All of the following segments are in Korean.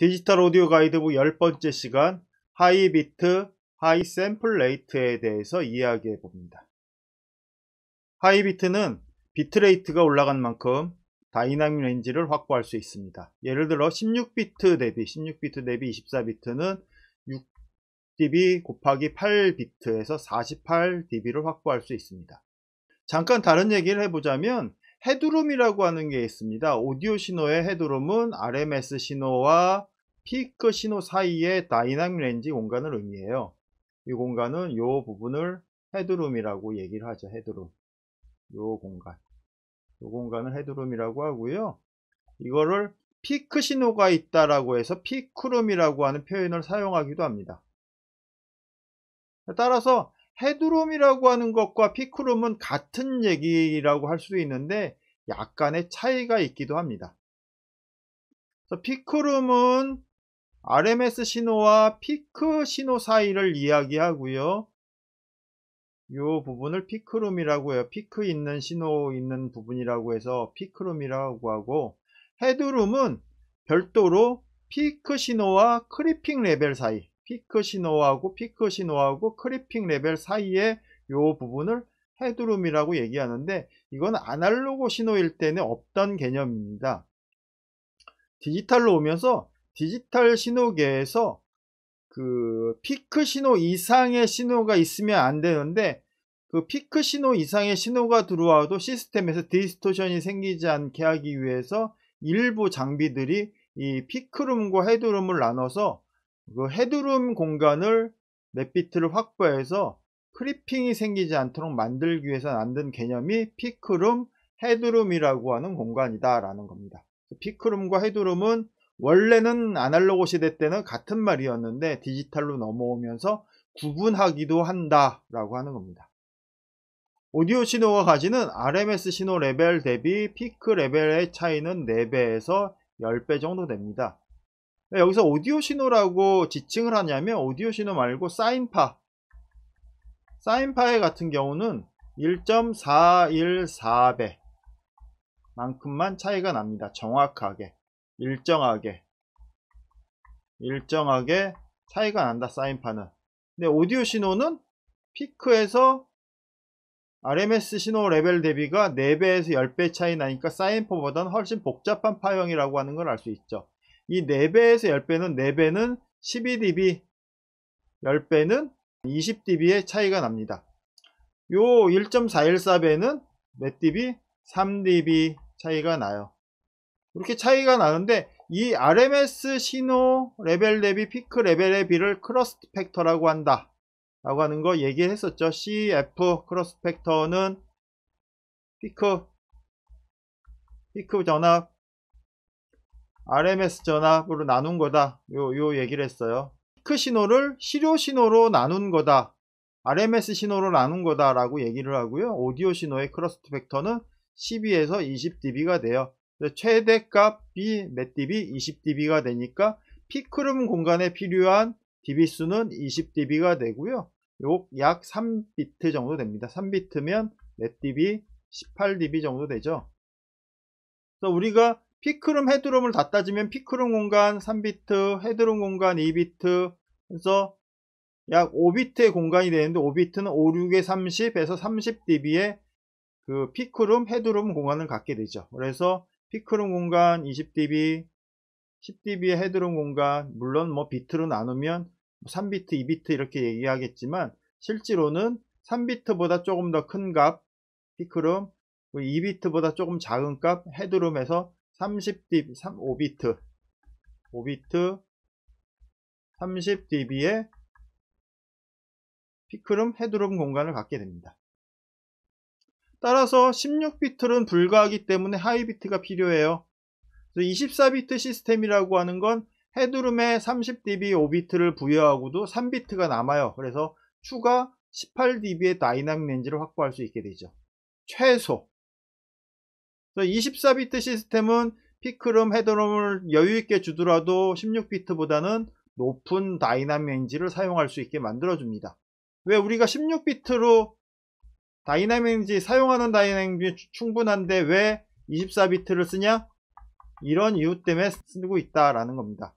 디지털 오디오 가이드북 10번째 시간 하이 비트, 하이 샘플 레이트에 대해서 이야기해 봅니다. 하이 비트는 비트레이트가 올라간 만큼 다이나믹 렌지를 확보할 수 있습니다. 예를 들어 16비트 대비 24비트는 6dB 곱하기 8비트에서 48dB를 확보할 수 있습니다. 잠깐 다른 얘기를 해보자면 헤드룸이라고 하는 게 있습니다. 오디오 신호의 헤드룸은 RMS 신호와 피크 신호 사이의 다이나믹 렌지 공간을 의미해요. 이 공간은 이 부분을 헤드룸이라고 얘기를 하죠. 헤드룸. 이 공간을 헤드룸이라고 하고요. 이거를 피크 신호가 있다라고 해서 피크룸이라고 하는 표현을 사용하기도 합니다. 따라서 헤드룸이라고 하는 것과 피크룸은 같은 얘기라고 할 수도 있는데 약간의 차이가 있기도 합니다. 그래서 피크룸은 RMS 신호와 피크 신호 사이를 이야기하고요. 이 부분을 피크룸이라고 해요. 피크 있는 신호 있는 부분이라고 해서 피크룸이라고 하고, 헤드룸은 별도로 피크 신호와 크리핑 레벨 사이, 피크 신호하고 크리핑 레벨 사이에 이 부분을 헤드룸이라고 얘기하는데, 이건 아날로그 신호일 때는 없던 개념입니다. 디지털로 오면서 디지털 신호계에서 그 피크 신호 이상의 신호가 있으면 안 되는데, 그 피크 신호 이상의 신호가 들어와도 시스템에서 디스토션이 생기지 않게 하기 위해서 일부 장비들이 이 피크룸과 헤드룸을 나눠서 그 헤드룸 공간을 몇 비트를 확보해서 크리핑이 생기지 않도록 만들기 위해서 만든 개념이 피크룸, 헤드룸이라고 하는 공간이다 라는 겁니다. 피크룸과 헤드룸은 원래는 아날로그 시대 때는 같은 말이었는데 디지털로 넘어오면서 구분하기도 한다라고 하는 겁니다. 오디오 신호가 가지는 RMS 신호 레벨 대비 피크 레벨의 차이는 4배에서 10배 정도 됩니다. 여기서 오디오 신호라고 지칭을 하냐면 오디오 신호 말고 사인파의 같은 경우는 1.414배 만큼만 차이가 납니다. 정확하게 일정하게 차이가 난다. 사인파는. 근데 오디오 신호는 피크에서 RMS 신호 레벨 대비가 4배에서 10배 차이 나니까 사인파보다는 훨씬 복잡한 파형이라고 하는 걸 알 수 있죠. 이 4배에서 10배는 4배는 12dB, 10배는 20dB의 차이가 납니다. 요 1.414배는 몇 dB? 3dB 차이가 나요. 이렇게 차이가 나는데 이 RMS 신호 레벨 대비 피크 레벨의 비를 크로스트 팩터라고 한다 라고 하는 거 얘기했었죠. CF 크로스트 팩터는 피크 전압 RMS 전압으로 나눈 거다. 요 얘기를 했어요. 피크 신호를 시료 신호로 나눈 거다. RMS 신호로 나눈 거다 라고 얘기를 하고요. 오디오 신호의 크로스트 팩터는 12에서 20dB가 돼요. 최대값이 몇 dB? 20dB가 되니까 피크룸 공간에 필요한 dB 수는 20dB가 되고요. 약 3비트 정도 됩니다. 3비트면 몇 dB? 18dB 정도 되죠. 그래서 우리가 피크룸, 헤드룸을 다 따지면 피크룸 공간 3비트, 헤드룸 공간 2비트, 그래서 약 5비트의 공간이 되는데 5비트는 5, 6에 30에서 30dB의 그 피크룸, 헤드룸 공간을 갖게 되죠. 그래서 피크룸 공간 20dB, 10dB의 헤드룸 공간, 물론 뭐 비트로 나누면 3비트, 2비트 이렇게 얘기하겠지만 실제로는 3비트보다 조금 더 큰 값 피크룸, 2비트보다 조금 작은 값 헤드룸에서 30dB, 5비트 30dB의 피크룸, 헤드룸 공간을 갖게 됩니다. 따라서 16비트는 불가하기 때문에 하이비트가 필요해요. 24비트 시스템이라고 하는 건 헤드룸에 30dB 5비트를 부여하고도 3비트가 남아요. 그래서 추가 18dB의 다이나믹 렌지를 확보할 수 있게 되죠. 최소. 24비트 시스템은 피크룸, 헤드룸을 여유있게 주더라도 16비트보다는 높은 다이나믹 렌지를 사용할 수 있게 만들어줍니다. 왜 우리가 16비트로 다이나믹 렌지 사용하는 다이나믹 렌지 충분한데 왜 24비트를 쓰냐? 이런 이유 때문에 쓰고 있다라는 겁니다.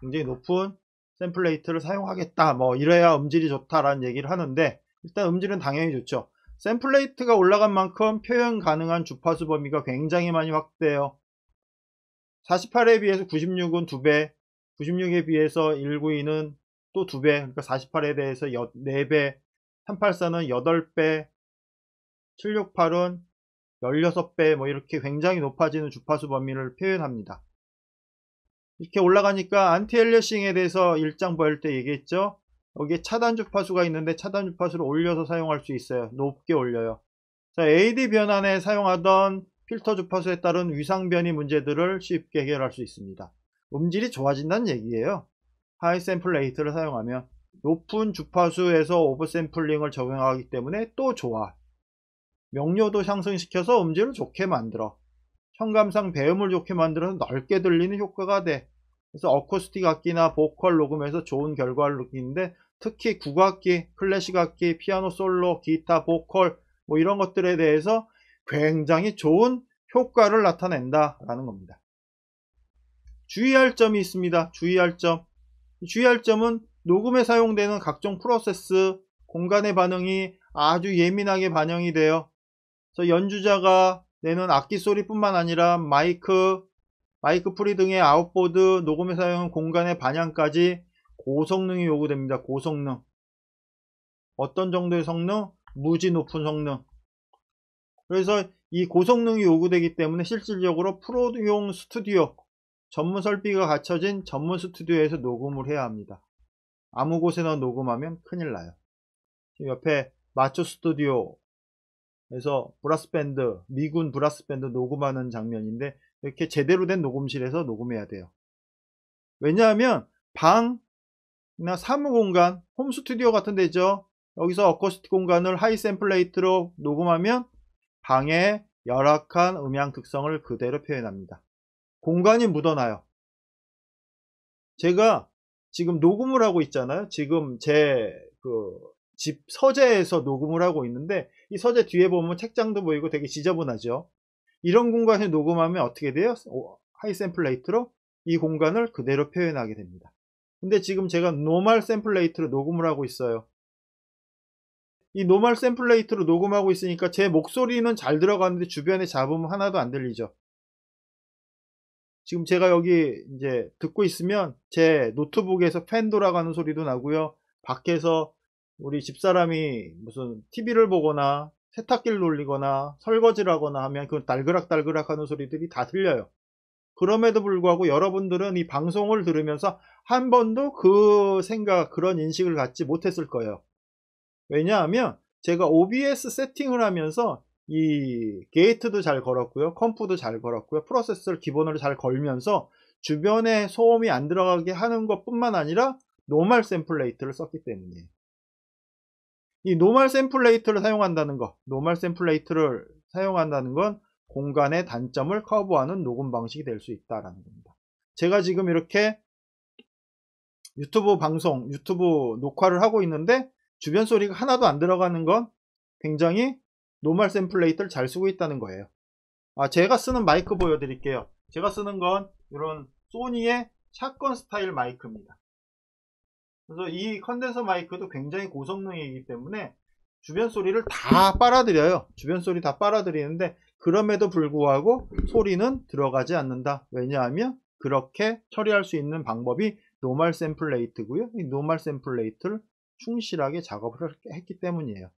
굉장히 높은 샘플 레이트를 사용하겠다, 뭐 이래야 음질이 좋다라는 얘기를 하는데, 일단 음질은 당연히 좋죠. 샘플 레이트가 올라간 만큼 표현 가능한 주파수 범위가 굉장히 많이 확대해요. 48에 비해서 96은 2배, 96에 비해서 192는 또 2배, 그러니까 48에 대해서 4배, 384는 8배, 768은 16배, 뭐 이렇게 굉장히 높아지는 주파수 범위를 표현합니다. 이렇게 올라가니까 안티 엘리어싱에 대해서 1장 보일 때 얘기했죠. 여기에 차단 주파수가 있는데 차단 주파수를 올려서 사용할 수 있어요. 높게 올려요. 자, AD 변환에 사용하던 필터 주파수에 따른 위상 변이 문제들을 쉽게 해결할 수 있습니다. 음질이 좋아진다는 얘기예요. 하이 샘플 레이트를 사용하면 높은 주파수에서 오버샘플링을 적용하기 때문에 또 좋아. 명료도 상승시켜서 음질을 좋게 만들어. 청감상 배음을 좋게 만들어서 넓게 들리는 효과가 돼. 그래서 어쿠스틱 악기나 보컬 녹음에서 좋은 결과를 느끼는데, 특히 국악기, 클래식 악기, 피아노 솔로, 기타, 보컬 뭐 이런 것들에 대해서 굉장히 좋은 효과를 나타낸다 라는 겁니다. 주의할 점이 있습니다. 주의할 점은 녹음에 사용되는 각종 프로세스, 공간의 반응이 아주 예민하게 반영이 돼요. 그래서 연주자가 내는 악기 소리뿐만 아니라 마이크 프리 등의 아웃보드, 녹음에 사용하는 공간의 반향까지 고성능이 요구됩니다. 고성능. 어떤 정도의 성능? 무지 높은 성능. 그래서 이 고성능이 요구되기 때문에 실질적으로 프로용 스튜디오, 전문 설비가 갖춰진 전문 스튜디오에서 녹음을 해야 합니다. 아무 곳에나 녹음하면 큰일 나요. 옆에 마초 스튜디오에서 브라스밴드, 미군 브라스밴드 녹음하는 장면인데, 이렇게 제대로 된 녹음실에서 녹음해야 돼요. 왜냐하면 방이나 사무공간, 홈스튜디오 같은 데죠. 여기서 어쿠스틱 공간을 하이 샘플 레이트로 녹음하면 방의 열악한 음향 특성을 그대로 표현합니다. 공간이 묻어나요. 제가 지금 녹음을 하고 있잖아요. 지금 제 집 서재에서 녹음을 하고 있는데, 이 서재 뒤에 보면 책장도 보이고 되게 지저분하죠. 이런 공간에 녹음하면 어떻게 돼요? 하이 샘플 레이트로 이 공간을 그대로 표현하게 됩니다. 근데 지금 제가 노멀 샘플 레이트로 녹음을 하고 있어요. 이 노멀 샘플 레이트로 녹음하고 있으니까 제 목소리는 잘 들어가는데 주변에 잡음은 하나도 안 들리죠. 지금 제가 여기 이제 듣고 있으면 제 노트북에서 팬 돌아가는 소리도 나고요. 밖에서 우리 집사람이 무슨 TV를 보거나 세탁기를 돌리거나 설거지를 하거나 하면 그 달그락 하는 소리들이 다 들려요. 그럼에도 불구하고 여러분들은 이 방송을 들으면서 한 번도 그 생각, 그런 인식을 갖지 못했을 거예요. 왜냐하면 제가 OBS 세팅을 하면서 이 게이트도 잘 걸었고요, 컴프도 잘 걸었고요, 프로세서를 기본으로 잘 걸면서 주변에 소음이 안 들어가게 하는 것 뿐만 아니라 노멀 샘플 레이트를 썼기 때문이에요. 이 노멀 샘플 레이트를 사용한다는 건 공간의 단점을 커버하는 녹음 방식이 될 수 있다라는 겁니다. 제가 지금 이렇게 유튜브 녹화를 하고 있는데 주변 소리가 하나도 안 들어가는 건 굉장히 노멀 샘플 레이트를 잘 쓰고 있다는 거예요. 제가 쓰는 마이크 보여드릴게요. 제가 쓰는 건 이런 소니의 샷건 스타일 마이크입니다. 그래서 이 컨덴서 마이크도 굉장히 고성능이기 때문에 주변 소리를 다 빨아들여요. 주변 소리 다 빨아들이는데 그럼에도 불구하고 소리는 들어가지 않는다. 왜냐하면 그렇게 처리할 수 있는 방법이 노멀 샘플 레이트고요. 이 노멀 샘플 레이트를 충실하게 작업을 했기 때문이에요.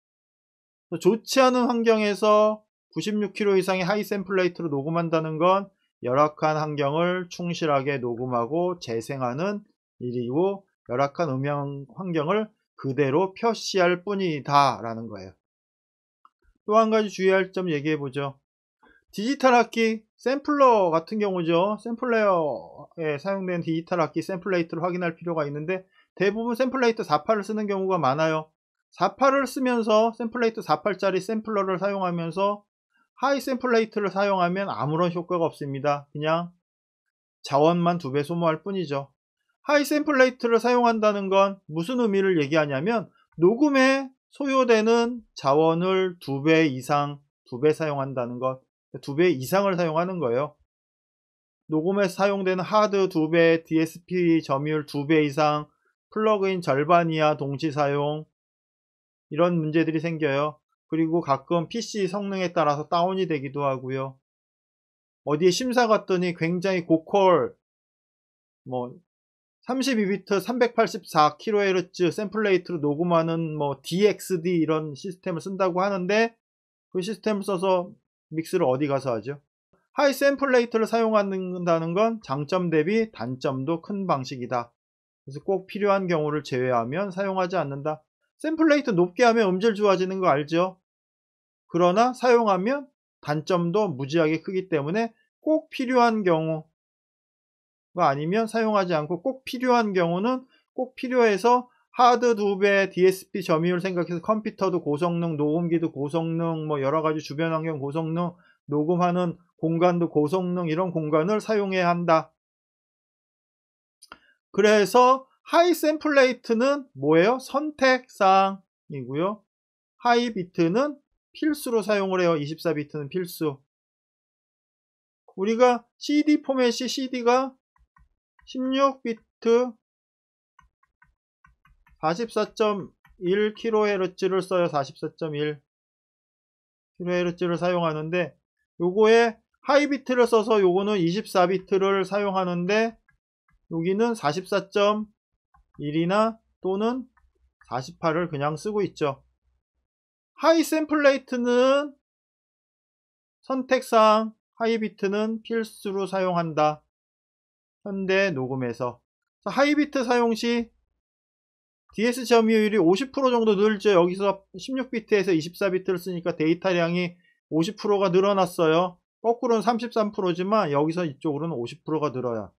좋지 않은 환경에서 96kHz 이상의 하이 샘플 레이트로 녹음한다는 건 열악한 환경을 충실하게 녹음하고 재생하는 일이고, 열악한 음향 환경을 그대로 표시할 뿐이다 라는 거예요. 또 한 가지 주의할 점 얘기해 보죠. 디지털 악기 샘플러 같은 경우죠. 샘플러에 사용된 디지털 악기 샘플 레이트를 확인할 필요가 있는데, 대부분 샘플 레이트 48을 쓰는 경우가 많아요. 48을 쓰면서 샘플 레이트 48짜리 샘플러를 사용하면서 하이 샘플 레이트를 사용하면 아무런 효과가 없습니다. 그냥 자원만 2배 소모할 뿐이죠. 하이 샘플 레이트를 사용한다는 건 무슨 의미를 얘기하냐면, 녹음에 소요되는 자원을 2배 이상, 2배 사용한다는 것, 2배 이상을 사용하는 거예요. 녹음에 사용되는 하드 2배, DSP 점유율 2배 이상, 플러그인 절반 이하 동시 사용, 이런 문제들이 생겨요. 그리고 가끔 PC 성능에 따라서 다운이 되기도 하고요. 어디에 심사 갔더니 굉장히 고퀄 32비트 384kHz 샘플 레이트로 녹음하는 DXD 이런 시스템을 쓴다고 하는데, 그 시스템을 써서 믹스를 어디 가서 하죠? 하이 샘플 레이트를 사용한다는 건 장점 대비 단점도 큰 방식이다. 그래서 꼭 필요한 경우를 제외하면 사용하지 않는다. 샘플 레이트 높게 하면 음질 좋아지는 거 알죠? 그러나 사용하면 단점도 무지하게 크기 때문에 꼭 필요한 경우가 아니면 사용하지 않고, 꼭 필요한 경우는 꼭 필요해서 하드 2배, DSP 점유율 생각해서 컴퓨터도 고성능, 녹음기도 고성능, 여러가지 주변 환경 고성능, 녹음하는 공간도 고성능, 이런 공간을 사용해야 한다. 그래서 하이 샘플 레이트는 뭐예요? 선택사항이고요. 하이 비트는 필수로 사용을 해요. 24비트는 필수. 우리가 CD 포맷이 CD가 16비트 44.1kHz를 써요. 44.1kHz를 사용하는데, 요거에 하이비트를 써서 요거는 24비트를 사용하는데, 여기는 44.1이나 또는 48을 그냥 쓰고 있죠. 하이 샘플 레이트는 선택사항, 하이비트는 필수로 사용한다. 현대 녹음에서. 하이비트 사용 시 DS 점유율이 50% 정도 늘죠. 여기서 16비트에서 24비트를 쓰니까 데이터량이 50%가 늘어났어요. 거꾸로는 33%지만 여기서 이쪽으로는 50%가 늘어요.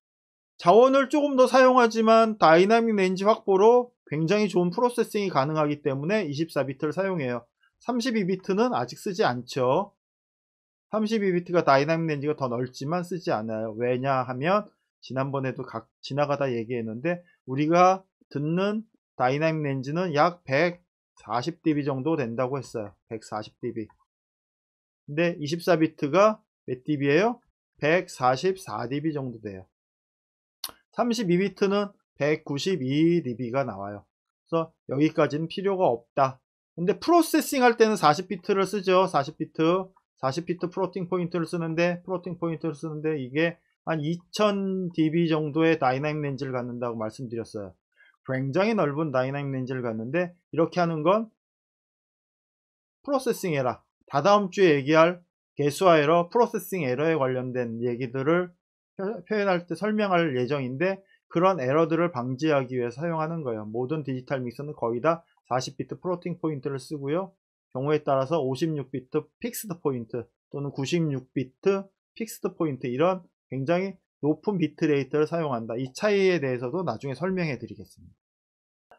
자원을 조금 더 사용하지만 다이나믹 렌지 확보로 굉장히 좋은 프로세싱이 가능하기 때문에 24비트를 사용해요. 32비트는 아직 쓰지 않죠. 32비트가 다이나믹 렌지가 더 넓지만 쓰지 않아요. 왜냐하면 지난번에도 지나가다 얘기했는데, 우리가 듣는 다이나믹 렌지는 약 140dB 정도 된다고 했어요. 140dB. 근데 24비트가 몇 dB예요? 144dB 정도 돼요. 32비트는 192dB가 나와요. 그래서 여기까지는 필요가 없다. 근데 프로세싱 할 때는 40비트를 쓰죠. 40비트 플로팅 포인트를 쓰는데, 이게 한 2000dB 정도의 다이나믹 렌지를 갖는다고 말씀드렸어요. 굉장히 넓은 다이나믹 렌지를 갖는데, 이렇게 하는 건 프로세싱 에러, 다다음 주에 얘기할 개수화 에러, 프로세싱 에러에 관련된 얘기들을 표현할 때 설명할 예정인데, 그런 에러들을 방지하기 위해 사용하는 거예요. 모든 디지털 믹서는 거의 다 40비트 플로팅 포인트를 쓰고요. 경우에 따라서 56비트 픽스드 포인트 또는 96비트 픽스드 포인트, 이런 굉장히 높은 비트 레이트를 사용한다. 이 차이에 대해서도 나중에 설명해 드리겠습니다.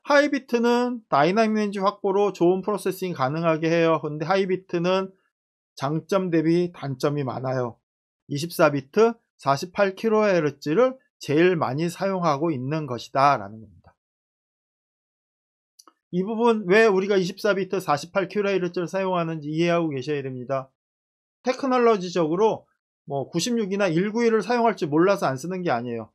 하이비트는 다이나믹 렌지 확보로 좋은 프로세싱 가능하게 해요. 근데 하이비트는 장점 대비 단점이 많아요. 24비트 48kHz를 제일 많이 사용하고 있는 것이다 라는 겁니다. 이 부분 왜 우리가 24비트 48kHz를 사용하는지 이해하고 계셔야 됩니다. 테크놀로지적으로 96이나 191을 사용할 줄 몰라서 안 쓰는 게 아니에요.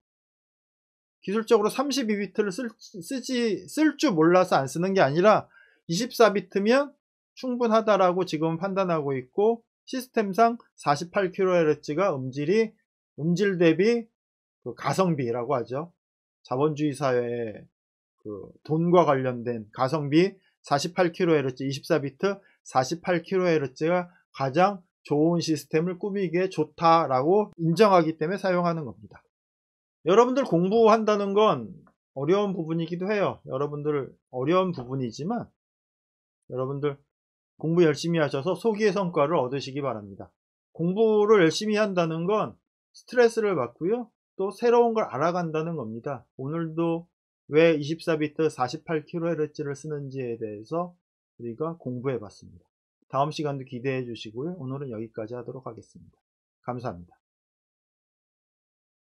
기술적으로 32비트를 쓸 줄 몰라서 안 쓰는 게 아니라 24비트면 충분하다라고 지금 판단하고 있고, 시스템상 48kHz가 음질 대비 가성비라고 하죠. 자본주의 사회의 돈과 관련된 가성비 48kHz, 24비트 48kHz가 가장 좋은 시스템을 꾸미기에 좋다라고 인정하기 때문에 사용하는 겁니다. 여러분들 공부한다는 건 어려운 부분이기도 해요. 여러분들 어려운 부분이지만 여러분들 공부 열심히 하셔서 소기의 성과를 얻으시기 바랍니다. 공부를 열심히 한다는 건 스트레스를 받고요. 또 새로운 걸 알아간다는 겁니다. 오늘도 왜 24비트 48kHz를 쓰는지에 대해서 우리가 공부해 봤습니다. 다음 시간도 기대해 주시고요. 오늘은 여기까지 하도록 하겠습니다. 감사합니다.